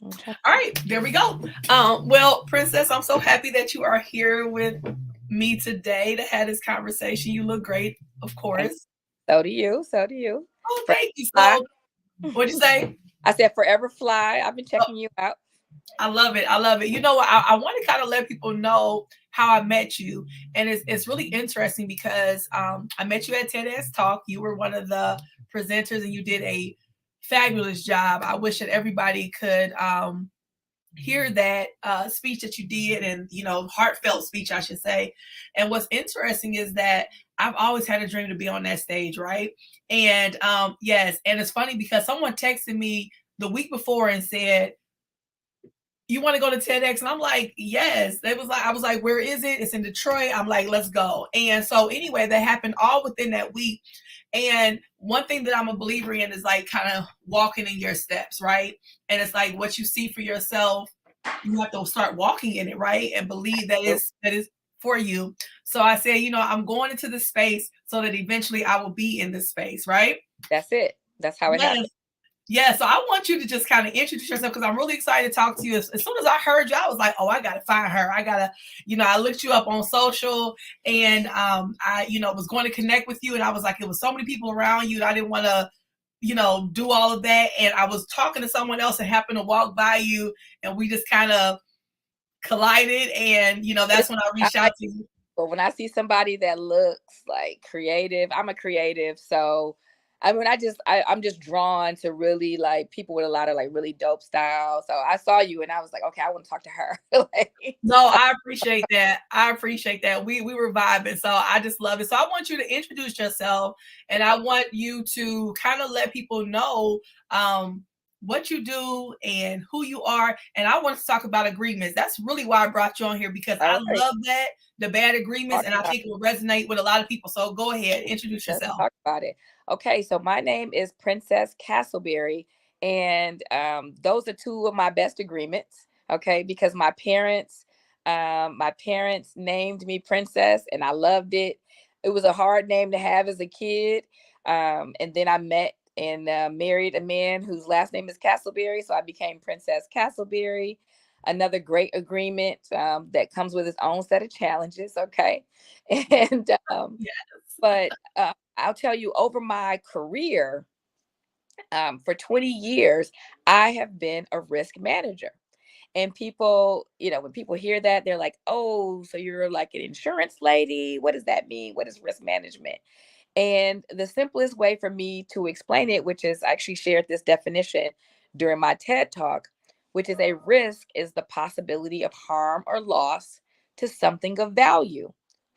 Okay. All right, there we go. Well, Princess, I'm so happy that you are here with me today to have this conversation. You look great, of Thank course. So do you. So do you. Oh, Forever thank you. Fly. So, what'd you say? I said Forever Fly. I've been Oh, checking you out. I love it. I love it. You know what? I want to kind of let people know how I met you, and it's really interesting because I met you at TEDx Talk. You were one of the presenters, and you did a fabulous job. I wish that everybody could hear that speech that you did, and heartfelt speech, I should say. And what's interesting is that I've always had a dream to be on that stage, right? And yes, and it's funny because someone texted me the week before and said, you want to go to TEDx? And I'm like, yes. It was like, I was like, where is it? It's in Detroit. I'm like, let's go. And so anyway, that happened all within that week. And one thing that I'm a believer in is like kind of walking in your steps, right? And it's like what you see for yourself, you have to start walking in it, right? And believe that is for you. So I said, I'm going into this space so that eventually I will be in this space, right? That's it. That's how it Yes. happened. Yeah, so I want you to just kind of introduce yourself because I'm really excited to talk to you. As soon as I heard you, I was like, oh, I got to find her. I got to, I looked you up on social, and I, was going to connect with you. And I was like, it was so many people around you. And I didn't want to, do all of that. And I was talking to someone else and happened to walk by you, and we just kind of collided. And, But that's when I I reached out like to you. But when I see somebody that looks like creative, I'm a creative. So I mean I'm just drawn to really like people with a lot of like really dope style. So I saw you and I was like, okay, I want to talk to her. Like, No, I appreciate that. I appreciate that. We were vibing, so I just love it. So I want you to introduce yourself, and I want you to kind of let people know what you do and who you are. And I want to talk about agreements. That's really why I brought you on here because I all right, love that the bad agreements, talk and I about think it will resonate with a lot of people. So go ahead, introduce let's yourself. talk about it. Okay, so my name is Princess Castleberry, and those are two of my best agreements. Okay, because my parents named me Princess, and I loved it. It was a hard name to have as a kid, and then I met and married a man whose last name is Castleberry, so I became Princess Castleberry. Another great agreement that comes with its own set of challenges. Okay, and Yes. but I'll tell you, over my career, for 20 years, I have been a risk manager. And people, when people hear that, they're like, oh, so you're like an insurance lady? What does that mean? What is risk management? And the simplest way for me to explain it, which is I actually shared this definition during my TED talk, which is a risk is the possibility of harm or loss to something of value.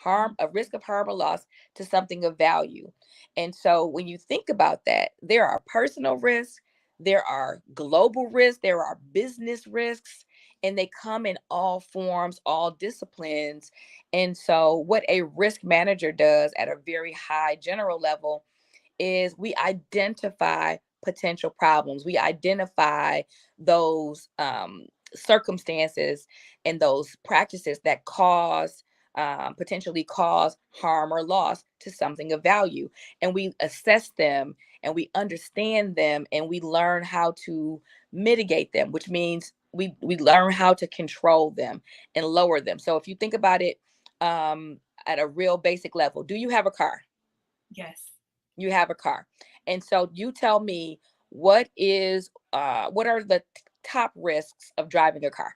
A risk of harm or loss to something of value. And so when you think about that, there are personal risks, there are global risks, there are business risks, and they come in all forms, all disciplines. And so, what a risk manager does at a very high general level is we identify potential problems. We identify those circumstances and those practices that potentially cause harm or loss to something of value. And we assess them and we understand them and we learn how to mitigate them, which means we learn how to control them and lower them. So if you think about it at a real basic level, do you have a car? Yes. You have a car. And so you tell me what are the top risks of driving a car?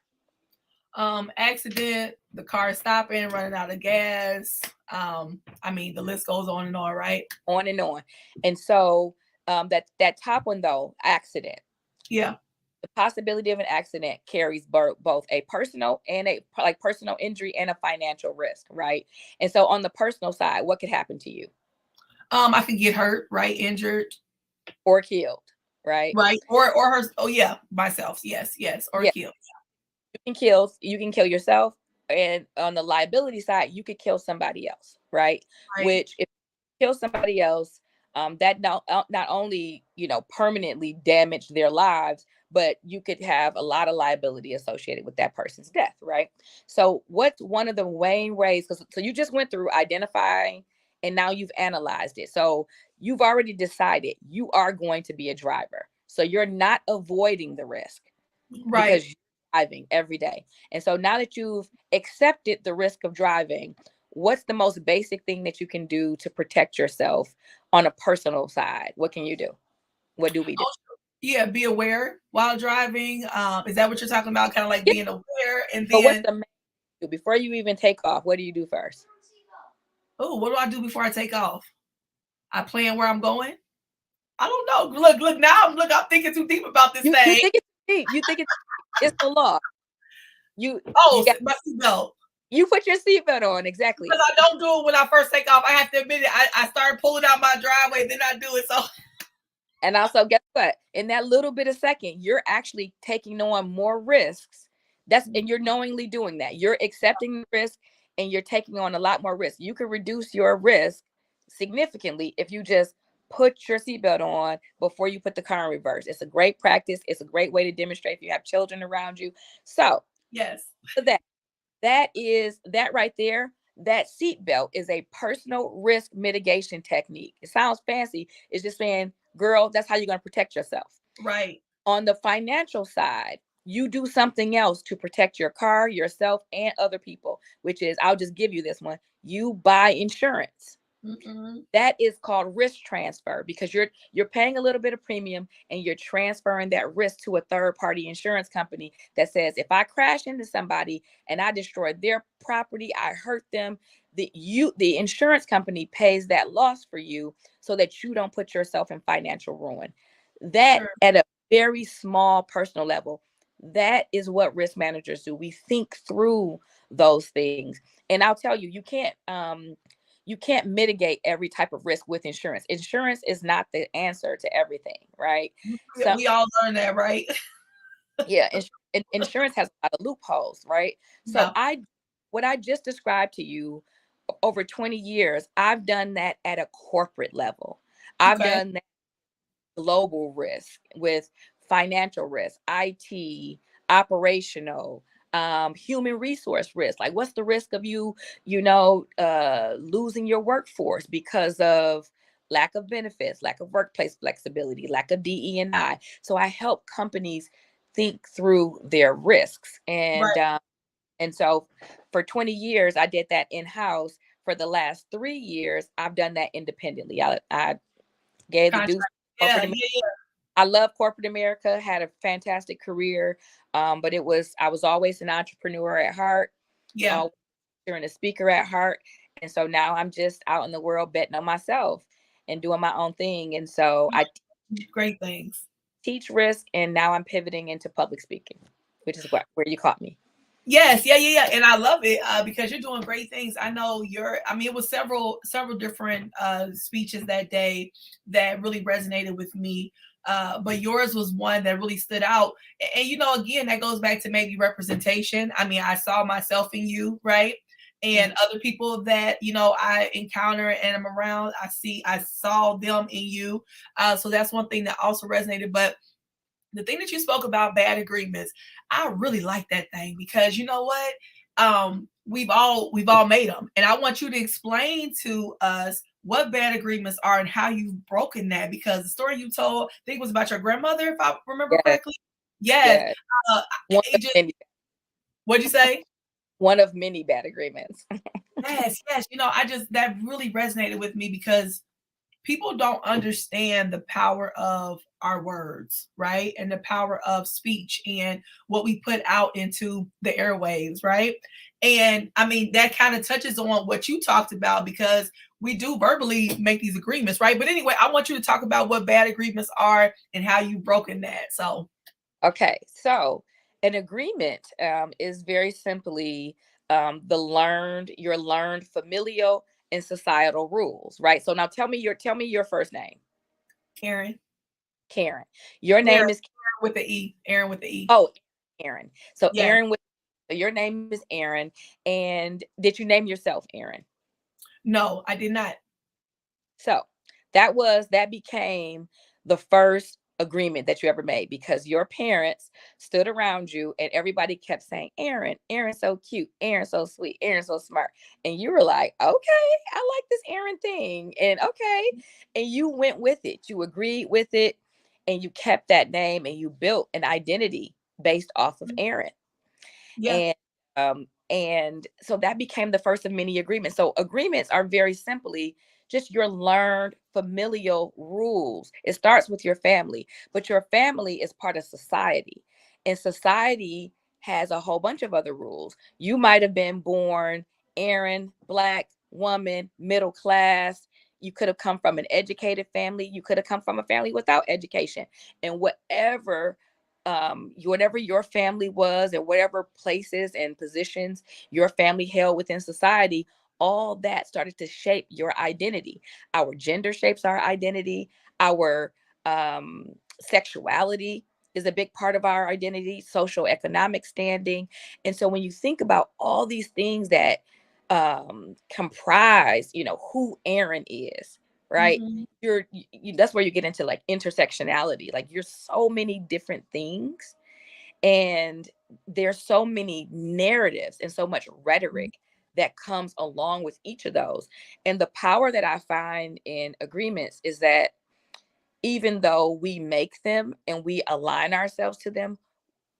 Accident, the car stopping, running out of gas. I mean, the list goes on and on, right? On and on. And so that top one though, accident. Yeah. The possibility of an accident carries both a personal and a like personal injury and a financial risk, right? And so on the personal side, what could happen to you? I could get hurt, right? Injured, Or killed, right? right? Or her. Oh yeah, myself. Yes, yes, or Yeah, killed. you can kill yourself, and on the liability side you could kill somebody else, right? Right. Which if you kill somebody else, that not only permanently damage their lives, but you could have a lot of liability associated with that person's death, right? So what's one of the main ways, because so you just went through identifying and now you've analyzed it, so you've already decided you are going to be a driver, so you're not avoiding the risk. Right. because you're driving every day. And so now that you've accepted the risk of driving, what's the most basic thing that you can do to protect yourself on a personal side? What can you do? What do we do? Oh, yeah, be aware while driving. Is that what you're talking about? Kind of like Yeah. being aware, and But what's then, the main before you even take off? What do you do first? oh, what do I do before I take off? I plan where I'm going. I don't know. Look. Now I'm thinking too deep about this You thing. think it's deep. You think it's the law. You you Oh, got my seatbelt. you put your seatbelt on exactly. Because I don't do it when I first take off. I have to admit it. I started pulling out my driveway, then I do it. So And also, guess what? In that little bit of second, you're actually taking on more risks. And you're knowingly doing that. You're accepting the risk and you're taking on a lot more risk. You can reduce your risk significantly if you just put your seatbelt on before you put the car in reverse. It's a great practice. It's a great way to demonstrate if you have children around you. So yes. that that right there, that seatbelt is a personal risk mitigation technique. It sounds fancy. It's just saying, girl, that's how you're going to protect yourself. Right. On the financial side, you do something else to protect your car, yourself, and other people, which is, I'll just give you this one. You buy insurance. Mm-mm. That is called risk transfer because you're paying a little bit of premium and you're transferring that risk to a third party insurance company that says, if I crash into somebody and I destroy their property, I hurt them, the insurance company pays that loss for you so that you don't put yourself in financial ruin. That Sure. at a very small personal level, that is what risk managers do. We think through those things. And I'll tell you, you can't mitigate every type of risk with insurance. Insurance is not the answer to everything, right? So We all learn that, right? yeah, insurance has a lot of loopholes, right? So Yeah. what I just described to you over 20 years, I've done that at a corporate level. I've Okay. done that global risk with financial risk, IT, operational, human resource risk. Like, what's the risk of losing your workforce because of lack of benefits, lack of workplace flexibility, lack of DE&I. So I help companies think through their risks, Right. and so for 20 years I did that in house. For the last 3 years, I've done that independently. I gave the Contract. deuce Yeah. corporate. Yeah. Yeah. I love corporate America, had a fantastic career, but I was always an entrepreneur at heart, Yeah. always and a speaker at heart. And so now I'm just out in the world betting on myself and doing my own thing. And so I Great things. teach risk, and now I'm pivoting into public speaking, which is where you caught me. Yes, yeah, and I love it because you're doing great things. I know I mean, it was several different speeches that day that really resonated with me. But yours was one that really stood out. And again, that goes back to maybe representation. I mean, I saw myself in you, right? And other people that I encounter and I'm around, I saw them in you. So that's one thing that also resonated. But the thing that you spoke about, bad agreements, I really like that thing because you know what? We've all made them, and I want you to explain to us what bad agreements are and how you've broken that. Because the story you told, I think, was about your grandmother, if I remember Yes, correctly. Yes. yes. Uh, One of it just, many, what'd you say? one of many bad agreements. Yes, yes. That really resonated with me because people don't understand the power of our words, right? And the power of speech and what we put out into the airwaves, right? And I mean, that kind of touches on what you talked about because we do verbally make these agreements, right? But anyway, I want you to talk about what bad agreements are and how you've broken that. So, Okay, so an agreement is very simply your learned familial and societal rules, right? So now tell me your first name. Karen, Karen. Your Aaron name is with the E, Aaron with the E. oh Aaron. So Yes. your name is Aaron, and did you name yourself Aaron? No, I did not. So that became the first agreement that you ever made because your parents stood around you and everybody kept saying, Aaron, Aaron's so cute, Aaron's so sweet, Aaron's so smart. And you were like, okay, I like this Aaron thing. And okay. And you went with it. You agreed with it and you kept that name and you built an identity based off of Aaron. Yeah. And so that became the first of many agreements. So agreements are very simply just your learned familial rules. It starts with your family, but your family is part of society. And society has a whole bunch of other rules. You might have been born Aaron, Black, woman, middle class. You could have come from an educated family. You could have come from a family without education. And whatever your family was, or whatever places and positions your family held within society, all that started to shape your identity. Our gender shapes our identity. Our sexuality is a big part of our identity, social economic standing. And so when you think about all these things that comprise, who Aaron is, right? Mm-hmm. That's where you get into like intersectionality. Like you're so many different things, and there's so many narratives and so much rhetoric that comes along with each of those. And the power that I find in agreements is that even though we make them and we align ourselves to them,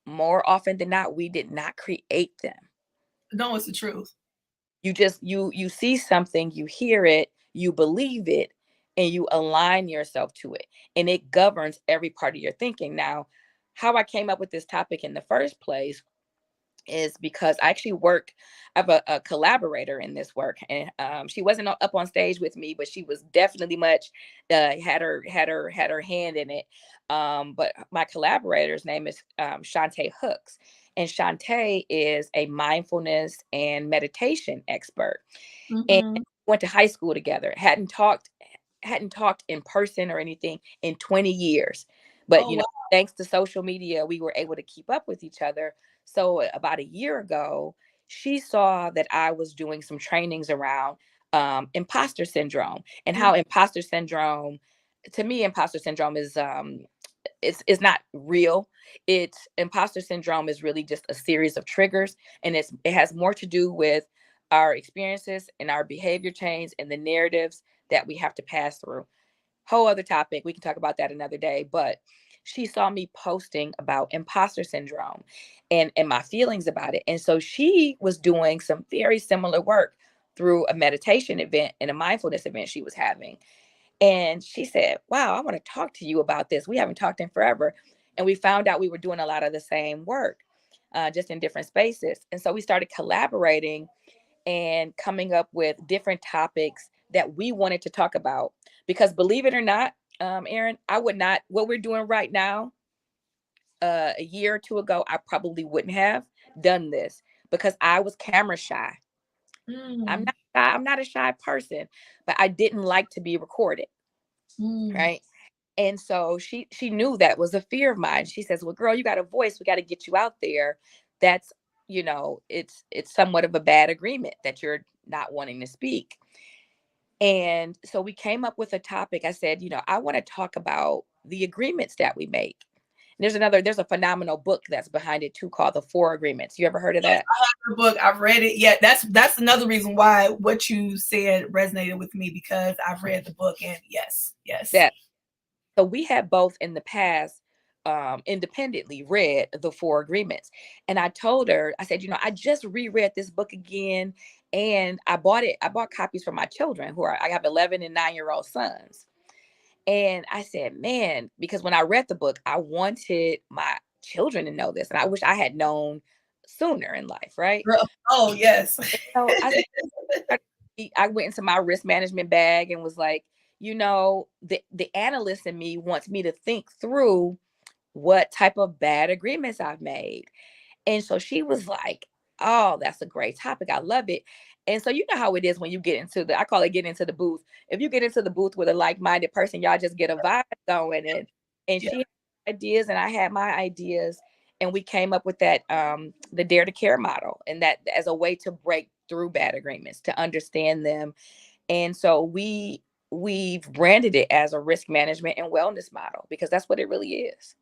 more often than not, we did not create them. No, it's the truth. You see something, you hear it, you believe it, and you align yourself to it, and it governs every part of your thinking. Now, how I came up with this topic in the first place is because I actually I have a collaborator in this work, and she wasn't up on stage with me, but she was definitely much had her hand in it. But my collaborator's name is Shantae Hooks, and Shantae is a mindfulness and meditation expert, and Mm-hmm. went to high school together. Hadn't talked in person or anything in 20 years, but Oh, wow. thanks to social media, we were able to keep up with each other. So about a year ago, she saw that I was doing some trainings around imposter syndrome, and how imposter syndrome, to me, imposter syndrome is it's not real. It's Imposter syndrome is really just a series of triggers, and it has more to do with our experiences and our behavior change and the narratives that we have to pass through. Whole other topic. We can talk about that another day. But she saw me posting about imposter syndrome and my feelings about it. And so she was doing some very similar work through a meditation event and a mindfulness event she was having. And she said, "Wow, I want to talk to you about this. We haven't talked in forever." And we found out we were doing a lot of the same work, just in different spaces. And so we started collaborating and coming up with different topics that we wanted to talk about. Because believe it or not, Aaron, I would not, what we're doing right now, a year or two ago, I probably wouldn't have done this because I was camera shy. I'm Mm. not shy. I'm not a shy person, but I didn't like to be recorded. Mm. Right. And so she knew that was a fear of mine. She says, "Well, girl, you got a voice. We got to get you out there." That's, it's somewhat of a bad agreement that you're not wanting to speak. And so we came up with a topic. I said, I want to talk about the agreements that we make. And there's a phenomenal book that's behind it too, called The Four Agreements. You ever heard of Yes, that? I have the book. I've read it. Yeah, that's another reason why what you said resonated with me, because I've read the book, and yes, yes. That So we had both in the past independently read The Four Agreements. And I told her, I said, I just reread this book again, and I bought it. I bought copies for my children, I have 11 and 9-year-old sons. And I said, man, because when I read the book, I wanted my children to know this. And I wish I had known sooner in life, right? Girl, oh, yes. So I went into my risk management bag and was like, the analyst in me wants me to think through what type of bad agreements I've made. And so she was like, "Oh, that's a great topic. I love it." And so you know how it is when you get into I call it getting into the booth. If you get into the booth with a like-minded person, y'all just get a vibe going. And Yeah. she had ideas and I had my ideas. And we came up with that, the Dare to Care model, and that as a way to break through bad agreements, to understand them. And so we've branded it as a risk management and wellness model, because that's what it really is.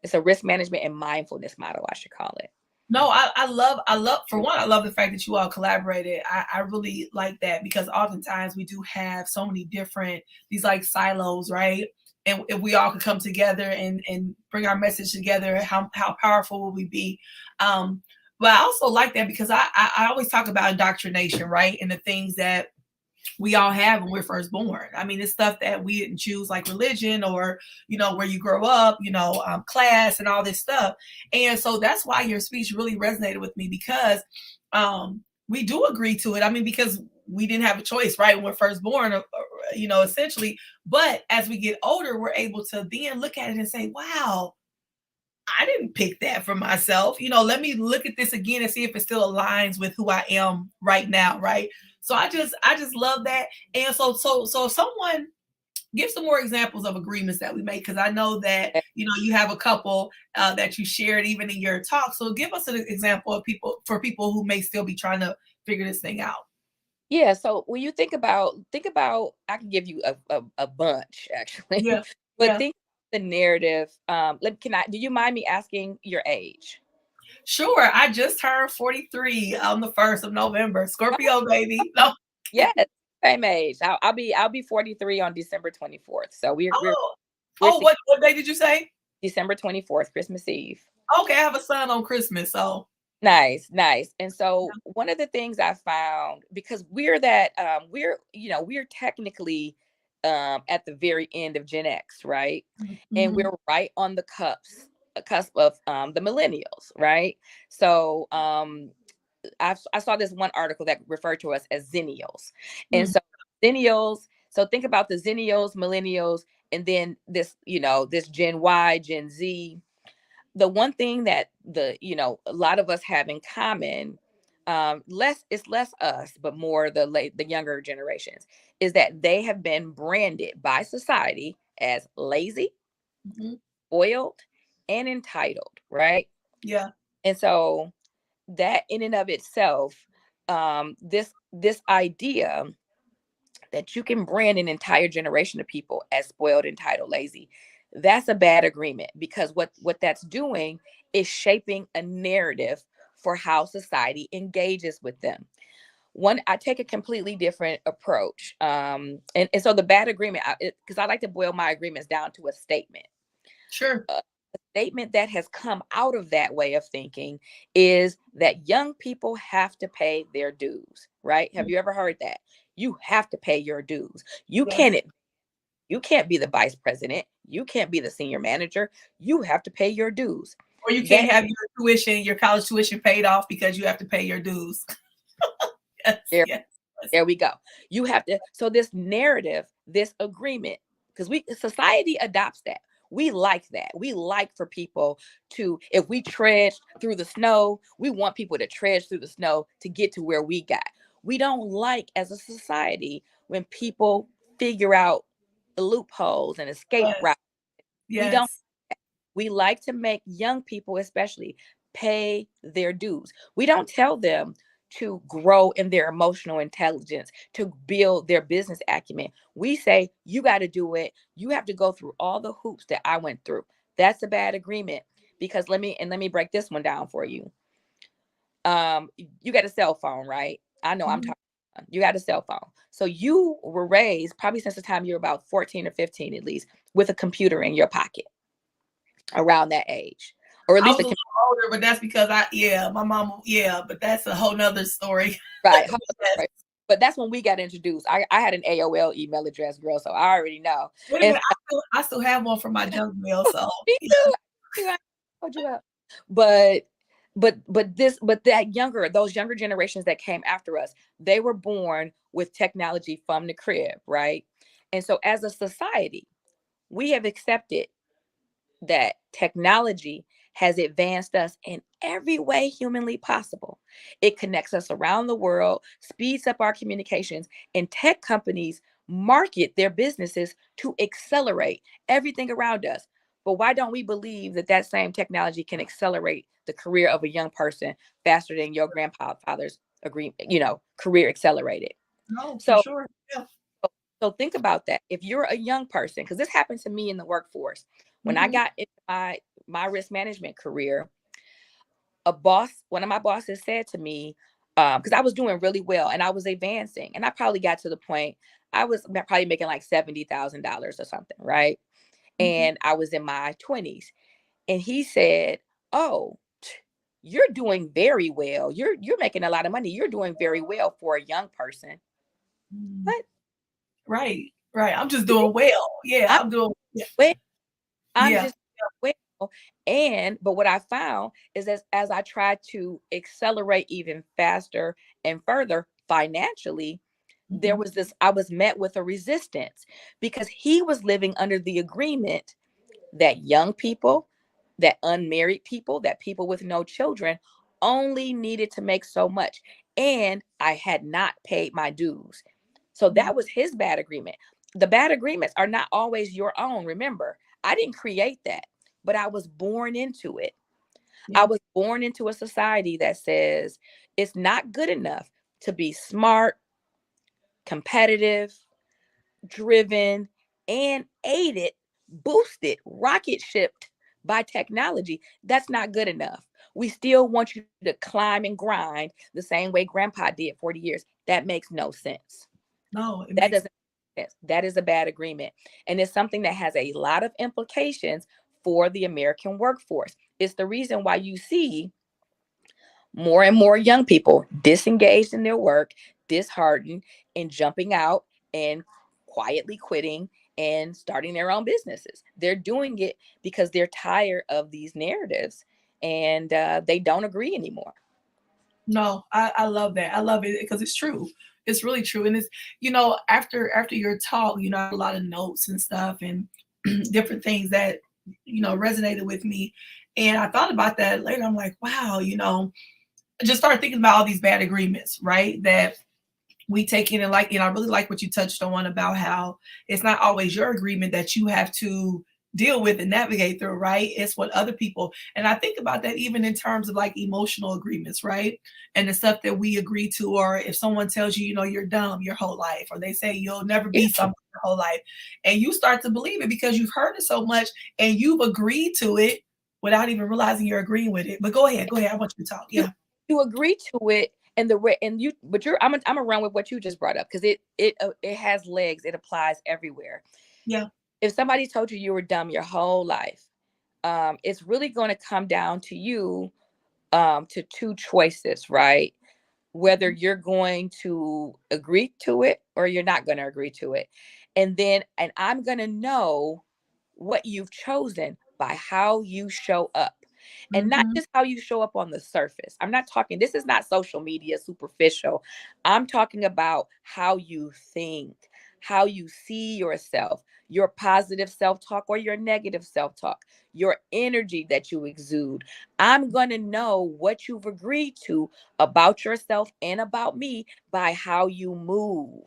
It's a risk management and mindfulness model, I should call it. No, I love, for one, I love the fact that you all collaborated. I really like that, because oftentimes we do have so many different, these like silos, right? and if we all could come together and bring our message together, how powerful will we be? But I also like that because I always talk about indoctrination, right? And the things that we all have when we're first born. I mean, it's stuff that we didn't choose, like religion or, where you grow up, class and all this stuff. And so that's why your speech really resonated with me because we do agree to it. I mean, because we didn't have a choice, right? When we're first born, essentially. But as we get older, we're able to then look at it and say, wow, I didn't pick that for myself. Let me look at this again and see if it still aligns with who I am right now, right? So I just love that. And so if someone give some more examples of agreements that we make because I know that you have a couple that you shared even in your talk. So give us an example of people who may still be trying to figure this thing out. Yeah, so when you think about, I can give you a bunch actually, Yeah, but yeah. think the narrative. Do you mind me asking your age? Sure. I just turned 43 on the 1st of November. Scorpio baby. No. Yes, same age. I'll be 43 on December 24th. So Oh, we're what day did you say? December 24th, Christmas Eve. Okay, I have a son on Christmas, so Nice, nice. And so one of the things I found, because we're technically at the very end of Gen X, right? And mhm. we're right on the cusp of the millennials, right? So I saw this one article that referred to us as Zennials. And Mm, so Zennials, so think about the Zennials, millennials, and then this Gen Y, Gen Z. The one thing that a lot of us have in common, less us but more the younger generations, is that they have been branded by society as lazy, mhm. spoiled, and entitled, right? Yeah. And so that in and of itself, this idea that you can brand an entire generation of people as spoiled, entitled, lazy, that's a bad agreement, because what that's doing is shaping a narrative for how society engages with them. I take a completely different approach, and so the bad agreement, because I like to boil my agreements down to a statement. Sure. A statement that has come out of that way of thinking is that young people have to pay their dues, right? Have Mm, you ever heard that? You have to pay your dues. yes. You can't be the vice president. You can't be the senior manager. You have to pay your dues. Or you can't That have your college tuition paid off because you have to pay your dues. Yes, there, yes, yes, there we go. You have to. So this narrative, this agreement, because society adopts that. We like that. We like for people to, if we trudge through the snow, we want people to trudge through the snow to get to where we got. We don't like as a society when people figure out the loopholes and escape yes, routes. We don't. yes, We like to make young people, especially, pay their dues. We don't tell them to grow in their emotional intelligence, to build their business acumen. We say, you got to do it. You have to go through all the hoops that I went through. That's a bad agreement, because let me break this one down for you. You got a cell phone, right? I know I'm mhm, talking. You got a cell phone. So you were raised probably since the time you were about 14 or 15 at least with a computer in your pocket around that age, or at I least was a little older, but that's because my mom, yeah, but that's a whole nother story. right. Yes. Right. But that's when we got introduced. I had an AOL email address, girl, so I already know. Wait a And minute, I still have one from my junk mail, so me yeah. too. I told you up. But those younger generations that came after us, they were born with technology from the crib, right? And so as a society, we have accepted that technology has advanced us in every way humanly possible. It connects us around the world, speeds up our communications, and tech companies market their businesses to accelerate everything around us. But why don't we believe that that same technology can accelerate the career of a young person faster than your grandfather's career accelerated? No, for So sure. Yeah. so think about that. If you're a young person, because this happened to me in the workforce, when I Mhm. got into my risk management career, one of my bosses said to me, because I was doing really well and I was advancing, and I probably got to the point I was probably making like $70,000 or something, right? Mhm. and I was in my 20s. And he said, "Oh, you're doing very well. You're making a lot of money. You're doing very well for a young person." Mm. What? Right, right. I'm just doing well. Yeah, I'm I'm doing yeah, well. I'm yeah. just well. And but what I found is as I tried to accelerate even faster and further financially, there Mhm. was this I was met with a resistance because he was living under the agreement that young people, that unmarried people, that people with no children only needed to make so much. And I had not paid my dues. So Mm. that was his bad agreement. The bad agreements are not always your own. Remember, I didn't create that, but I was born into it. I Yeah. was born into a society that says it's not good enough to be smart, competitive, driven, and aided, boosted, rocket shipped by technology. That's not good enough. We still want you to climb and grind the same way grandpa did 40 years. That makes no sense. No, it That makes doesn't make sense. That is a bad agreement. And it's something that has a lot of implications for the American workforce. It's the reason why you see more and more young people disengaged in their work, disheartened, and jumping out and quietly quitting and starting their own businesses. They're doing it because they're tired of these narratives and they don't agree anymore. no, I love that. I love it because it's true. It's really true. And it's, after your talk, I have a lot of notes and stuff and different things that, resonated with me. And I thought about that later. I'm like, wow, I just started thinking about all these bad agreements, right? That we take in and like, I really like what you touched on about how it's not always your agreement that you have to deal with and navigate through, right? It's what other people, and I think about that even in terms of like emotional agreements, right? And the stuff that we agree to, or if someone tells you, you're dumb your whole life, or they say you'll never Yeah. be something your whole life, and you start to believe it because you've heard it so much and you've agreed to it without even realizing you're agreeing with it. But go ahead. I want you to talk. You Yeah. you agree to it and and you but you're I'm gonna run with what you just brought up because it has legs. It applies everywhere. Yeah. If somebody told you you were dumb your whole life, it's really going to come down to you to two choices, right? Whether you're going to agree to it or you're not going to agree to it. And I'm going to know what you've chosen by how you show up. And not Hmm. just how you show up on the surface. I'm not talking, this is not social media superficial. I'm talking about how you think, how you see yourself, your positive self talk or your negative self talk, your energy that you exude. I'm going to know what you've agreed to about yourself and about me by how you move.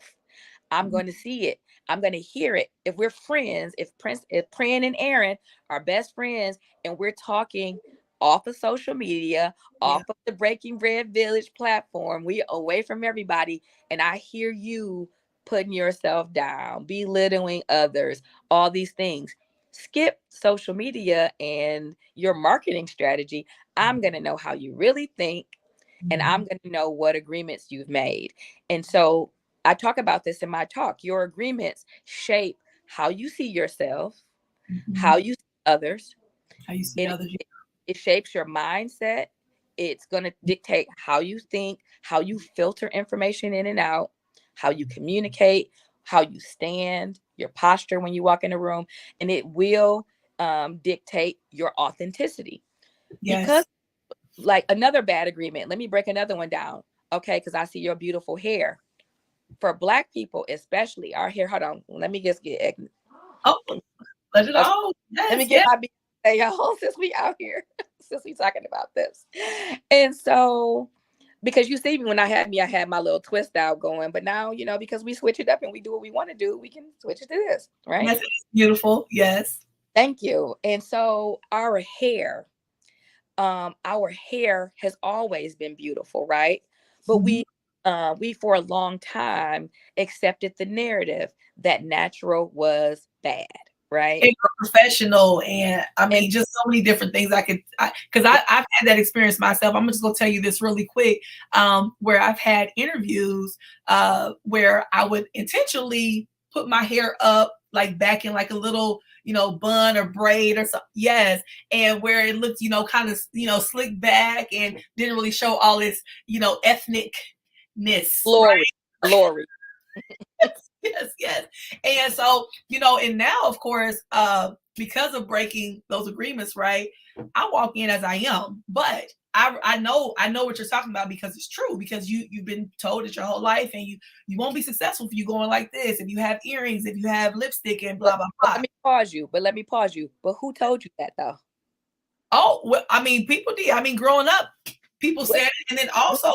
I'm going to see it. I'm going to hear it. If we're friends, if Pran and Aaron are best friends and we're talking off of social media, Yeah. off of the Breaking Bread Village platform, we away from everybody, and I hear you putting yourself down, belittling others, all these things. Skip social media and your marketing strategy. I'm going to know how you really think, and I'm Mhm. going to know what agreements you've made. And so I talk about this in my talk. Your agreements shape how you see yourself, how Mhm. you see others. How you see It others. it shapes your mindset. It's going to dictate how you think, how you filter information in and out, how you communicate, how you stand, your posture when you walk in a room, and it will dictate your authenticity. Because Yes. like another bad agreement, let me break another one down. Okay, because I see your beautiful hair. For Black people, especially our hair. Hold on, let me just get Oh, let it okay. all. Let me Yes, get yes. my Beyonce on since we out here, since we talking about this. And so, because you see me when I had my little twist out going, but now because we switch it up and we do what we want to do, we can switch it to this, right? Yes, it is beautiful. Yes. Thank you. And so our hair has always been beautiful, right? But Mhm. we for a long time accepted the narrative that natural was bad, right? And professional, and I And mean, just so many different things because I've had that experience myself. I'm just gonna tell you this really quick, where I've had interviews where I would intentionally put my hair up like back in like a little, bun or braid or something. Yes. And where it looked, kind of, slick back and didn't really show all its, ethnicness. Glory, glory. Yes, yes. And so, and now, of course, because of breaking those agreements, right, I walk in as I am. But I know what you're talking about, because it's true, because you've been told it your whole life, and you won't be successful if you going like this, if you have earrings, if you have lipstick, and blah blah blah. Let me pause you. But who told you that though? Oh, well, I mean, people did. I mean, growing up, people said it. And then also,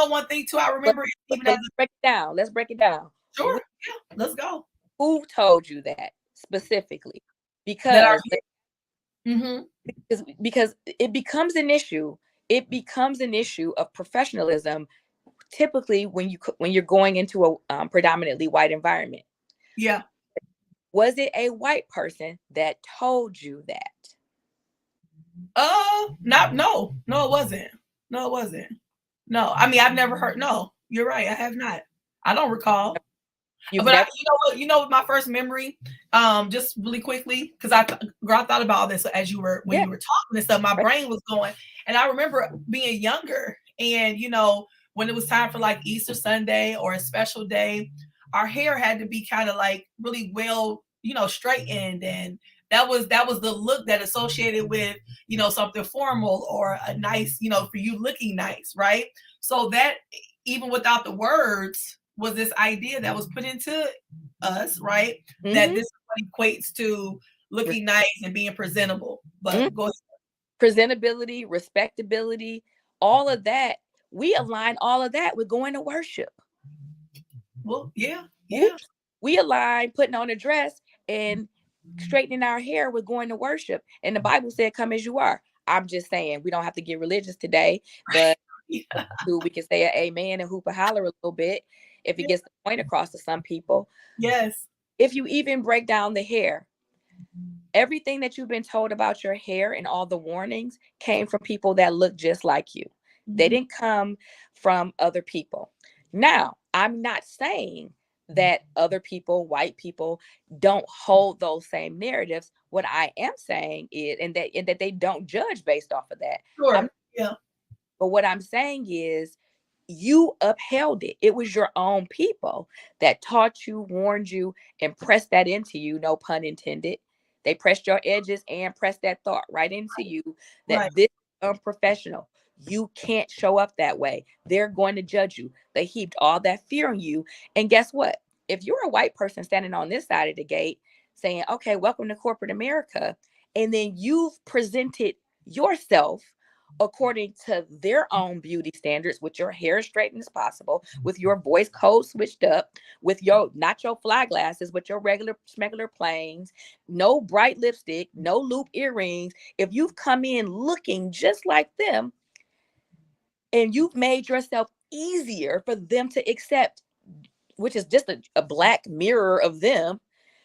one thing too, I remember even as Let's break it down. Let's break it down. Sure. Yeah, let's go. Who told you that specifically? Because because it becomes an issue. It becomes an issue of professionalism, typically when you're going into a predominantly white environment. Yeah. Was it a white person that told you that? No, it wasn't. No, it wasn't. No, I mean, I've never heard. No, you're right. I have not. I don't recall. You know what? My first memory, just really quickly, because I thought about all this as you were you were talking and stuff. My brain was going, and I remember being younger, and when it was time for like Easter Sunday or a special day, our hair had to be kind of like really well, straightened, and that was the look that associated with something formal or a nice, for you looking nice, right? So that, even without the words, was this idea that was put into us, right? Mm-hmm. That this is what equates to looking nice and being presentable. But go ahead. Presentability, respectability, all of that. We align all of that with going to worship. Well, yeah. We align putting on a dress and straightening our hair with going to worship. And the Bible said, "Come as you are." I'm just saying, we don't have to get religious today, but we can say an amen and hoop a holler a little bit if it gets the point across to some people. Yes. If you even break down the hair, everything that you've been told about your hair and all the warnings came from people that look just like you. Mm-hmm. They didn't come from other people. Now, I'm not saying that other people, white people, don't hold those same narratives. What I am saying is, and that they don't judge based off of that. Sure. Yeah. But what I'm saying is, you upheld it. It was your own people that taught you, warned you, and pressed that into you. No pun intended. They pressed your edges and pressed that thought right into you that this is unprofessional. You can't show up that way. They're going to judge you. They heaped all that fear on you. And guess what? If you're a white person standing on this side of the gate saying, "Okay, welcome to corporate America," and then you've presented yourself according to their own beauty standards, with your hair straightened as possible, with your voice code switched up, with not your fly glasses, but your regular plains, no bright lipstick, no loop earrings. If you've come in looking just like them and you've made yourself easier for them to accept, which is just a black mirror of them.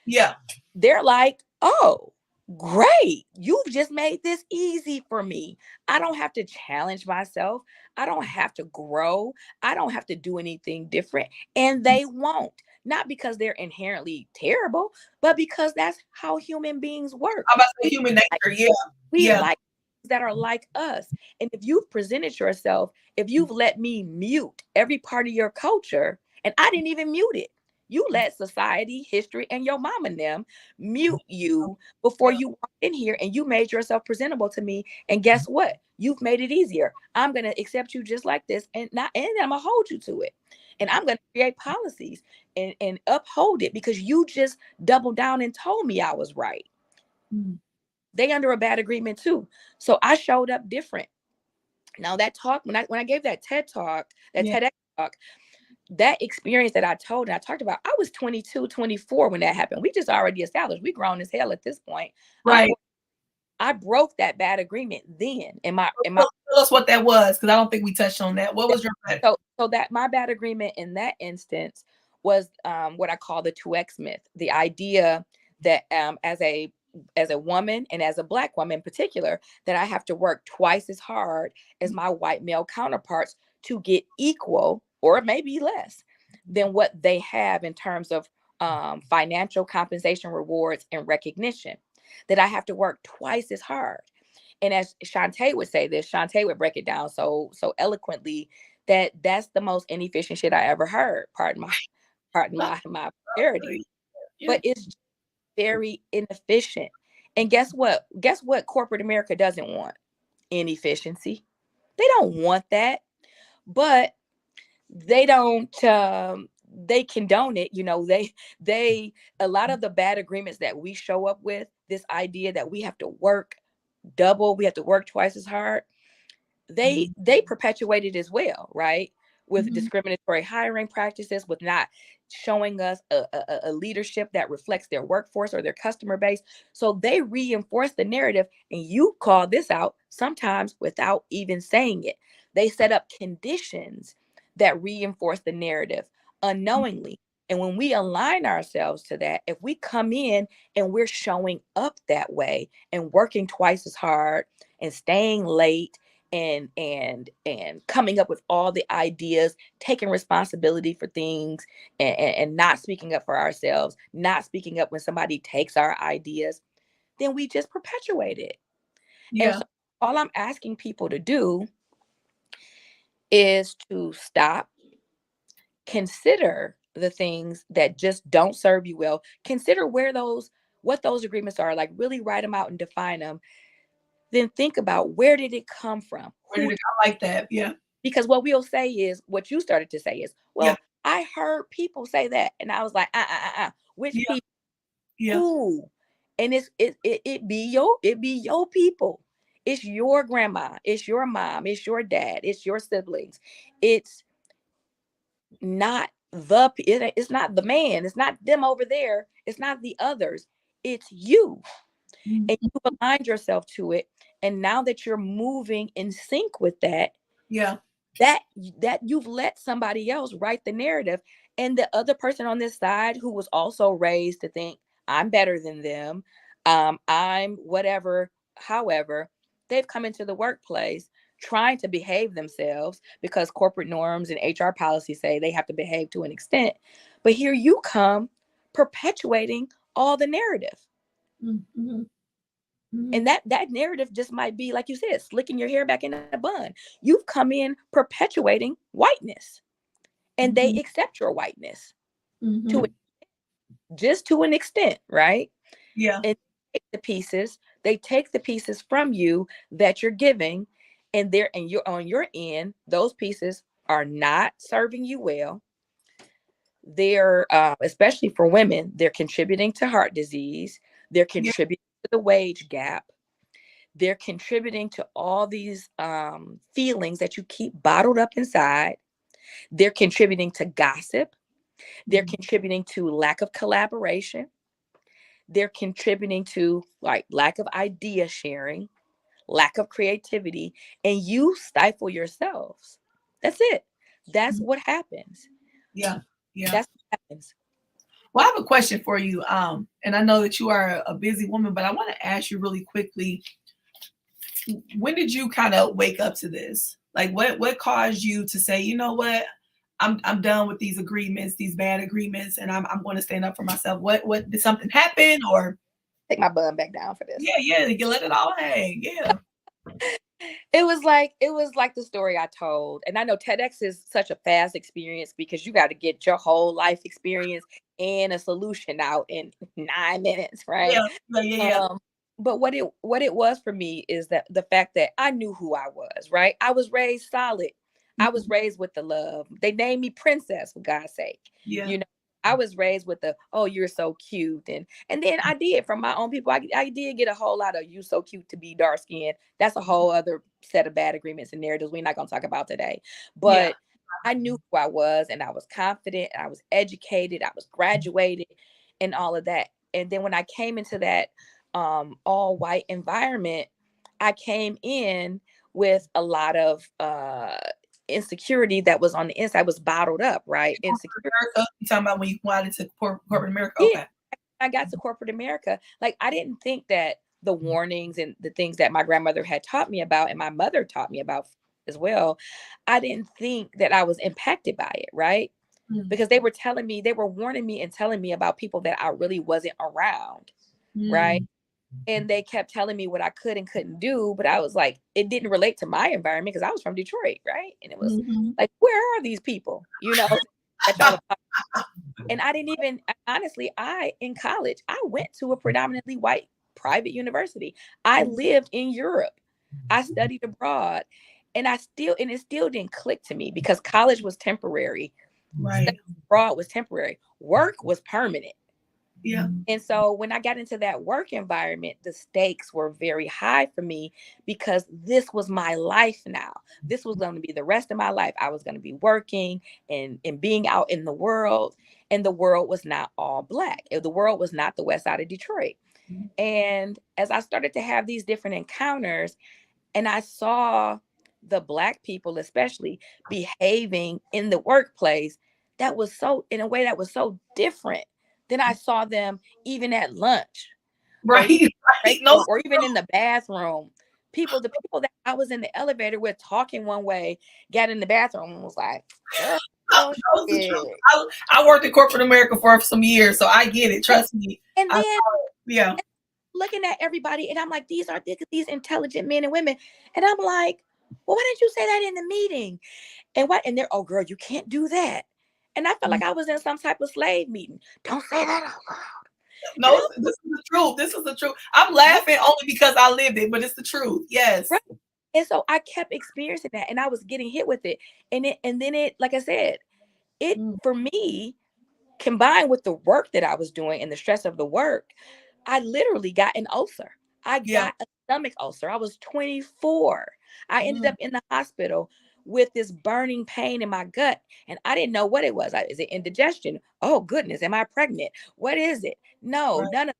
Yeah. They're like, "Oh, great. You've just made this easy for me. I don't have to challenge myself. I don't have to grow. I don't have to do anything different." And they won't. Not because they're inherently terrible, but because that's how human beings work. How about the human nature? We like that are like us. And if you've presented yourself, if you've let me mute every part of your culture, and I didn't even mute it. You let society, history, and your mom and them mute you before you walked in here, and you made yourself presentable to me. And guess what? You've made it easier. I'm going to accept you just like this, and I'm going to hold you to it. And I'm going to create policies and uphold it because you just doubled down and told me I was right. Mm. They under a bad agreement too. So I showed up different. Now that talk, when I gave that TED talk, TEDx talk, that experience that I talked about, I was 22, 24 when that happened. We just already established we grown as hell at this point. Right. I broke that bad agreement then. Tell us what that was, because I don't think we touched on that. What was your bad? So that my bad agreement in that instance was what I call the 2X myth. The idea that as a woman, and as a Black woman in particular, that I have to work twice as hard as my white male counterparts to get equal, or maybe less, than what they have in terms of financial compensation, rewards, and recognition. that I have to work twice as hard. And as Shantae would say this, Shantae would break it down so eloquently that that's the most inefficient shit I ever heard. Pardon my parody, Yeah. but it's very inefficient. And guess what? Guess what corporate America doesn't want? Inefficiency. They don't want that, but they don't they condone it. They a lot of the bad agreements that we show up with, this idea that we have to work double, we have to work twice as hard, they perpetuate it as well, right? With Mhm. discriminatory hiring practices, with not showing us a leadership that reflects their workforce or their customer base. So they reinforce the narrative, and you call this out sometimes without even saying it. They set up conditions that reinforce the narrative unknowingly. And when we align ourselves to that, if we come in and we're showing up that way and working twice as hard and staying late and coming up with all the ideas, taking responsibility for things, and not speaking up for ourselves, not speaking up when somebody takes our ideas, then we just perpetuate it. And Yeah. so all I'm asking people to do is to stop, consider the things that just don't serve you well, consider what those agreements are, like really write them out and define them. Then think about, where did it come from? Where did it go? I like that. Yeah. Because what we'll say is, what you started to say is, Yeah. well, I heard people say that. And I was like, which Yeah. people? Yeah. Who? And it be your people. It's your grandma, it's your mom, it's your dad, it's your siblings. It's not it's not the man, it's not them over there, it's not the others, it's you. And Mhm. you've aligned yourself to it. And now that you're moving in sync with that, Yeah. that that you've let somebody else write the narrative, and the other person on this side who was also raised to think I'm better than them, I'm whatever, however, they've come into the workplace trying to behave themselves because corporate norms and HR policies say they have to behave to an extent. But here you come perpetuating all the narrative. Mhm. And Mhm. that narrative just might be, like you said, slicking your hair back in a bun. You've come in perpetuating whiteness, and they Mhm. accept your whiteness to Mhm. just to an extent, right? Yeah. And they take the pieces from you that you're giving, and you're on your end. Those pieces are not serving you well. They're especially for women, they're contributing to heart disease. They're Yeah. contributing to the wage gap. They're contributing to all these feelings that you keep bottled up inside. They're contributing to gossip. They're Mhm. contributing to lack of collaboration. They're contributing to like lack of idea sharing, lack of creativity, and you stifle yourselves. That's it. That's Mhm. what happens. Yeah. Yeah. That's what happens. Well, I have a question for you. And I know that you are a busy woman, but I want to ask you really quickly, when did you kind of wake up to this? Like what caused you to say, you know what? I'm done with these agreements, these bad agreements, and I'm going to stand up for myself. What did something happen or Take my bun back down for this. yeah, yeah, you let it all hang. Yeah. It was like the story I told. And I know TEDx is such a fast experience because you got to get your whole life experience and a solution out in 9 minutes, right? Yeah. Yeah. Yeah. Yeah. Um, but what it was for me is that the fact that I knew who I was, right? I was raised solid. I was Mhm. raised with the love. They named me princess, for God's sake. Yeah. You know, I was raised with the, oh, you're so cute. And then I did, from my own people. I did get a whole lot of, you so cute to be dark skinned. That's a whole other set of bad agreements and narratives we're not gonna talk about today. Yeah. But I knew who I was, and I was confident, and I was educated, I was graduated, and all of that. And then when I came into that all white environment, I came in with a lot of insecurity that was on the inside, was bottled up, right? Corporate Insecurity. America. You talking about when you wanted to corporate America? Yeah, Okay. I got to corporate America. Like, I didn't think that the warnings and the things that my grandmother had taught me about, and my mother taught me about as well, I didn't think that I was impacted by it, right? Mm. Because they were warning me and telling me about people that I really wasn't around, right? Mm. and they kept telling me what I could and couldn't do, but I was like, it didn't relate to my environment because I was from Detroit, right? And it was Mhm. like, where are these people? You know, that y'all are and I didn't even honestly, I in college, I went to a predominantly white private university. I lived in Europe. I studied abroad. And it still didn't click to me because college was temporary. Right. Studying abroad was temporary. Work was permanent. Yeah. And so when I got into that work environment, the stakes were very high for me because this was my life now. This was going to be the rest of my life. I was going to be working and being out in the world. And the world was not all Black. The world was not the west side of Detroit. And as I started to have these different encounters and I saw the Black people, especially, behaving in the workplace, that was so, in a way that was so different than I saw them even at lunch or even Right. Right. break No. room or even in the bathroom. The people that I was in the elevator with talking one way, got in the bathroom and was like, girl, oh That the truth. shit. I worked in corporate America for some years, so I get it. Trust me. And I saw then it. Yeah. looking at everybody, and I'm like, these intelligent men and women. And I'm like, well, why didn't you say that in the meeting? And what? And they're, oh, girl, you can't do that. And I felt like I was in some type of slave meeting. Don't say that out loud. And No, this is the truth. This is the truth. I'm right, laughing only because I lived it, but it's the truth. Yes. right. And so I kept experiencing that, and I was getting hit with it. And then it, like I said, it Mm. for me, combined with the work that I was doing and the stress of the work, I literally got an ulcer. I Yeah. got a stomach ulcer. I was 24. I ended Mm. up in the hospital with this burning pain in my gut, and I didn't know what it was. Is it indigestion? Oh goodness, am I pregnant? What is it? No, Right. none of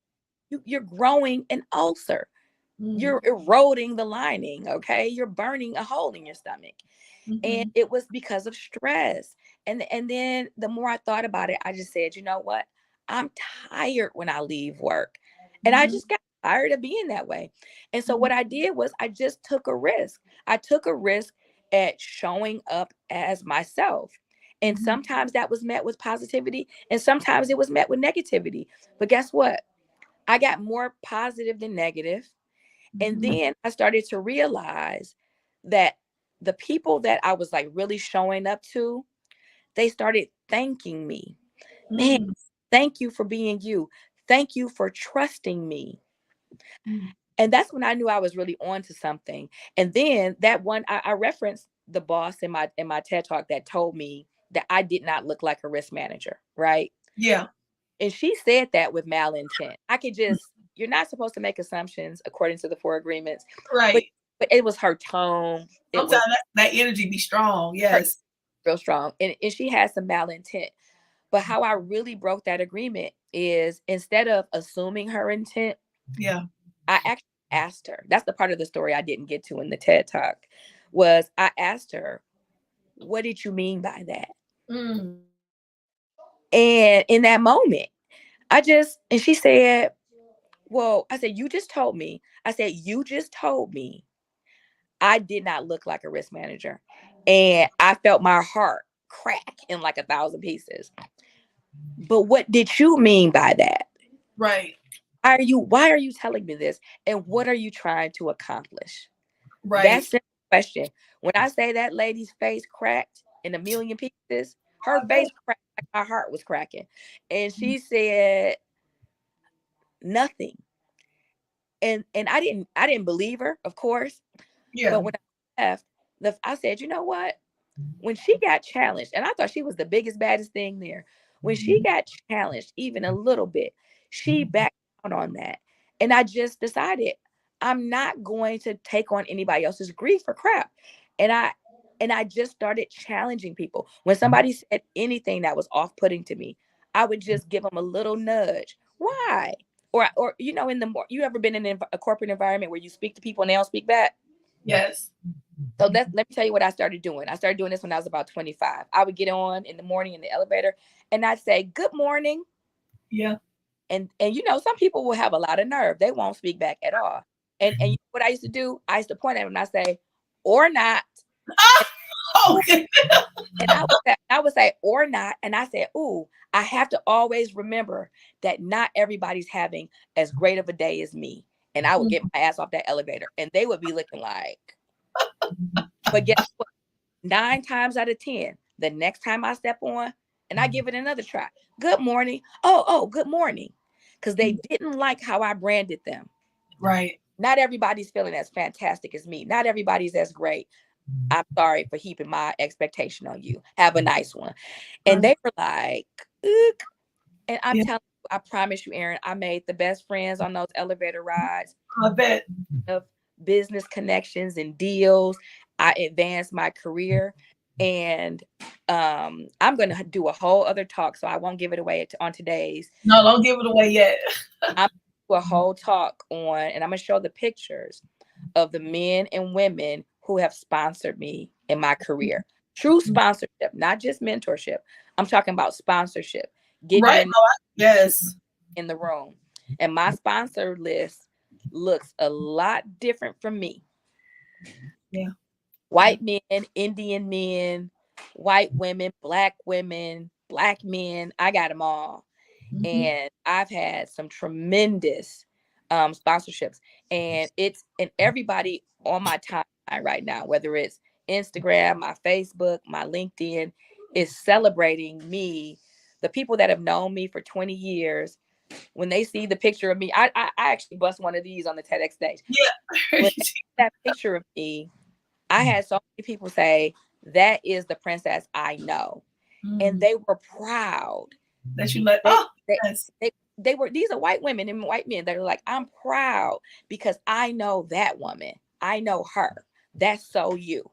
you. You're growing an ulcer. Mm. You're eroding the lining. Okay, you're burning a hole in your stomach, and Mm-hmm. it was because of stress. And then the more I thought about it, I just said, you know what? I'm tired when I leave work. And I Mm-hmm. just got tired of being that way. And so Mm-hmm. what I did was I just took a risk. I took a risk at showing up as myself. And Mm-hmm. sometimes that was met with positivity and sometimes it was met with negativity. But guess what? I got more positive than negative. And Mm-hmm. then I started to realize that the people that I was like really showing up to, they started thanking me. Man, Mm. thank you for being you. Thank you for trusting me. Mm. And that's when I knew I was really on to something. And then that one, I referenced the boss in my TED talk that told me that I did not look like a risk manager, right? Yeah. And she said that with malintent. I could just, you're not supposed to make assumptions according to the four agreements, but Right. it was her tone. It Sometimes was that energy be strong. her Yes. real strong. And she had some malintent. But how I really broke that agreement is instead of assuming her intent, Yeah. I actually asked her. That's the part of the story I didn't get to in the TED talk. Was I asked her, what did you mean by that? Mm. And in that moment, and she said, well, I said, you just told me. I said, you just told me I did not look like a risk manager. And I felt my heart crack in like 1,000 pieces. But what did you mean by that? Right. Why are you telling me this? And what are you trying to accomplish? Right. That's the question. When I say that lady's face cracked in a million pieces, her I face bet. cracked like my heart was cracking. And she said nothing. And I didn't believe her, of course. Yeah. But when I left, I said, you know what? When she got challenged, and I thought she was the biggest, baddest thing there. When she got challenged even a little bit, she backed down on that. And I just decided I'm not going to take on anybody else's grief or crap. And I just started challenging people. When somebody said anything that was off-putting to me, I would just give them a little nudge. Why? Or in the more, you ever been in a corporate environment where you speak to people and they don't speak back? Yes. So let me tell you what I started doing. I started doing this when I was about 25. I would get on in the morning in the elevator and I'd say, good morning. Yeah. And some people will have a lot of nerve. They won't speak back at all. And what I used to do, I used to point at them and I say, or not. Oh, okay. And I would say, or not. And I said, ooh, I have to always remember that not everybody's having as great of a day as me. and I would get my ass off that elevator, and they would be looking like, but guess what? 9 times out of 10, the next time I step on and I give it another try, good morning. Oh, good morning. Because they didn't like how I branded them. Right. Not everybody's feeling as fantastic as me. Not everybody's as great. I'm sorry for heaping my expectation on you. Have a nice one. And they were like, "Ook." And I'm telling you, I promise you, Erin, I made the best friends on those elevator rides. I bet. Of business connections and deals. I advanced my career, and I'm going to do a whole other talk, so I won't give it away on today's. No, don't give it away yet. I'm going to do a whole talk on, and I'm going to show the pictures of the men and women who have sponsored me in my career. True sponsorship, not just mentorship. I'm talking about sponsorship. Right. Yes. In the room. And my sponsor list looks a lot different from me. Yeah. White men, Indian men, white women, black men. I got them all. And I've had some tremendous sponsorships, and everybody on my timeline right now, whether it's Instagram, my Facebook, my LinkedIn, is celebrating me. The people that have known me for 20 years, when they see the picture of me, I actually bust one of these on the TEDx stage. Yeah. When they see that picture of me, I had so many people say, that is the princess I know. And they were proud that you let they were, these are white women and white men that are like, I'm proud because I know that woman. I know her. That's so you.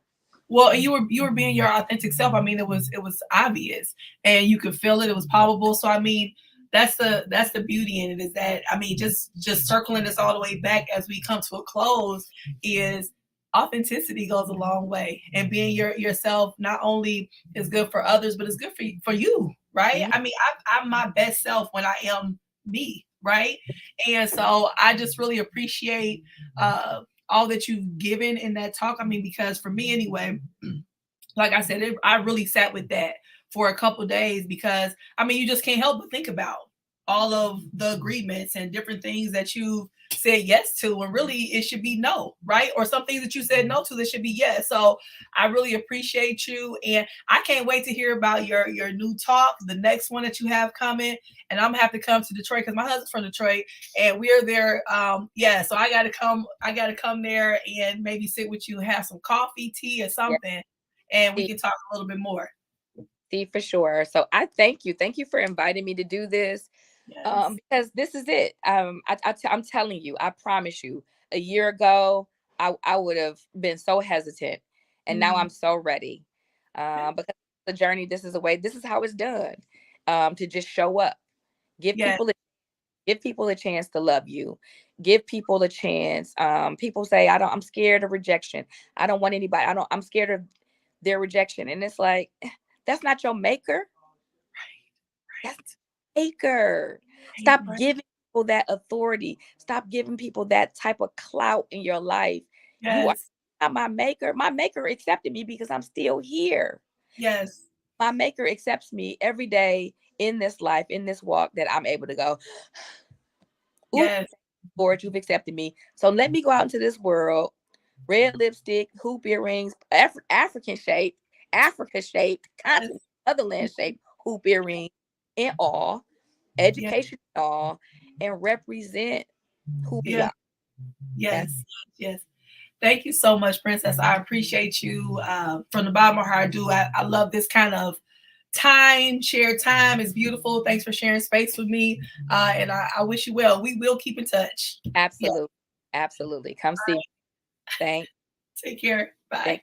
Well, you were being your authentic self. I mean, it was obvious and you could feel it. It was palpable. So I mean, that's the beauty in it, is that, I mean, just circling this all the way back as we come to a close, is authenticity goes a long way, and being yourself not only is good for others, but it's good for you, right? I mean, I'm my best self when I am me, right? And so I just really appreciate all that you've given in that talk. I mean, because for me anyway, like I said, I really sat with that for a couple days, because I mean, you just can't help but think about all of the agreements and different things that you've said yes to, and really it should be no, right? Or some things that you said no to that should be yes. So I really appreciate you, and I can't wait to hear about your new talk, the next one that you have coming. And I'm gonna have to come to Detroit because my husband's from Detroit, and we're there. So I gotta come there and maybe sit with you and have some coffee, tea, or something, and we can talk a little bit more. See, for sure. So I thank you for inviting me to do this. Yes. Because this is it. I'm telling you, I promise you, a year ago, I would have been so hesitant, and now I'm so ready. Because the journey, this is how it's done. To just show up, give people a chance to love you, give people a chance. People say, I'm scared of rejection. I don't want anybody. I'm scared of their rejection, and it's like, that's not your maker. Right. That's maker. Stop giving people that authority. Stop giving people that type of clout in your life. Yes. You are not my maker. My maker accepted me because I'm still here. Yes. My maker accepts me every day in this life, in this walk, that I'm able to go, yes, Lord, you've accepted me. So let me go out into this world, red lipstick, hoop earrings, Africa shaped, continent, otherland shaped hoop earrings, and all, education and all, and represent who we are. Yes. Thank you so much, Princess. I appreciate you from the bottom of my heart. I love this kind of shared time is beautiful. Thanks for sharing space with me. And I wish you well. We will keep in touch. Absolutely. Absolutely. Come see me. Thanks. Take care. Bye.